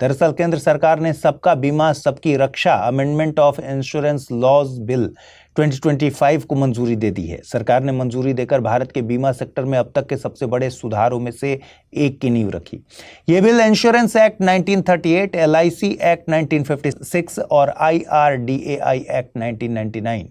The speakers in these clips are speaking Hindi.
दरअसल केंद्र सरकार ने सबका बीमा सबकी रक्षा amendment of insurance laws bill 2025 को मंजूरी दे दी है। सरकार ने मंजूरी देकर भारत के बीमा सेक्टर में अब तक के सबसे बड़े सुधारों में से एक की नींव रखी। यह bill insurance act 1938, LIC act 1956 और IRDAI एक्ट 1999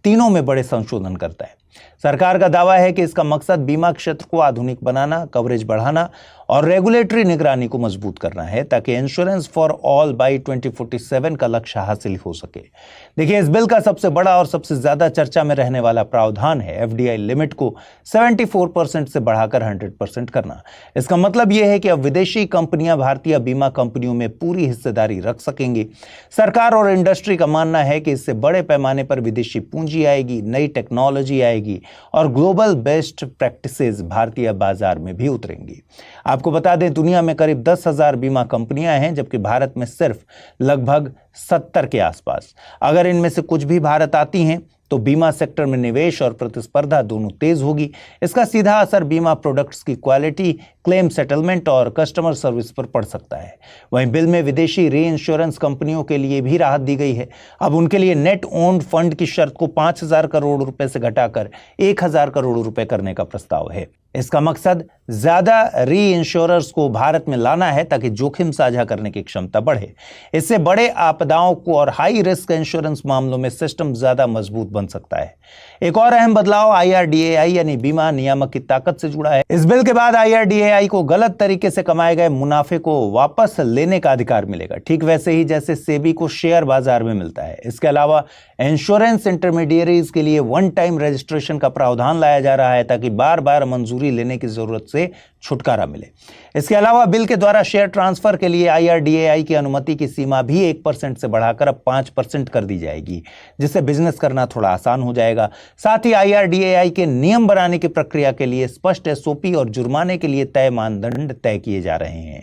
तीनों में बड़े संशोधन करता है। सरकार का दावा है कि इसका मकसद बीमा क्षेत्र को आधुनिक बनाना, कवरेज बढ़ाना और रेगुलेटरी निगरानी को मजबूत करना है ताकि इंश्योरेंस फॉर ऑल बाय 2047 का लक्ष्य हासिल हो सके। देखिए, इस बिल का सबसे बड़ा और सबसे ज्यादा चर्चा में रहने वाला प्रावधान है FDI लिमिट को 74% से बढ़ाकर 100% करना। इसका मतलब यह है कि अब विदेशी कंपनियां भारतीय बीमा कंपनियों में पूरी हिस्सेदारी रख सकेंगी। सरकार और इंडस्ट्री का मानना है कि इससे बड़े पैमाने पर विदेशी पूंजी आएगी, नई टेक्नोलॉजी आएगी और ग्लोबल बेस्ट प्रैक्टिसेस भारतीय बाजार में भी उतरेंगी। आपको बता दें, दुनिया में करीब 10,000 बीमा कंपनियां हैं, जबकि भारत में सिर्फ लगभग 70 के आसपास। अगर इनमें से कुछ भी भारत आती हैं तो बीमा सेक्टर में निवेश और प्रतिस्पर्धा दोनों तेज होगी। इसका सीधा असर बीमा प्रोडक्ट्स की क्वालिटी, क्लेम सेटलमेंट और कस्टमर सर्विस पर पड़ सकता है। वहीं बिल में विदेशी री इंश्योरेंस कंपनियों के लिए भी राहत दी गई है। अब उनके लिए नेट ओन्ड फंड की शर्त को 5,000 करोड़ रुपए से घटाकर 1,000 करोड़ रुपए करने का प्रस्ताव है। इसका मकसद ज्यादा री इंश्योरर्स को भारत में लाना है ताकि जोखिम साझा करने की क्षमता बढ़े। इससे बड़े आपदाओं को और हाई रिस्क इंश्योरेंस मामलों में सिस्टम ज्यादा मजबूत बन सकता है। एक और अहम बदलाव IRDAI यानी बीमा नियामक की ताकत से जुड़ा है। इस बिल के बाद IRDAI को गलत तरीके से कमाए गए मुनाफे को वापस लेने का अधिकार मिलेगा, ठीक वैसे ही जैसे सेबी को शेयर बाजार में मिलता है। इसके अलावा इंश्योरेंस इंटरमीडियरीज के लिए वन टाइम रजिस्ट्रेशन का प्रावधान लाया जा रहा है ताकि बार बार मंजूरी लेने की जरूरत से छुटकारा मिले। इसके अलावा बिल के द्वारा शेयर ट्रांसफर के लिए IRDAI की अनुमति की सीमा भी 1% से बढ़ाकर अब 5% कर दी जाएगी, जिससे बिजनेस करना थोड़ा आसान हो जाएगा। साथ ही IRDAI के नियम बनाने की प्रक्रिया के लिए स्पष्ट SOP और जुर्माने के लिए तय मानदंड तय किए जा रहे हैं।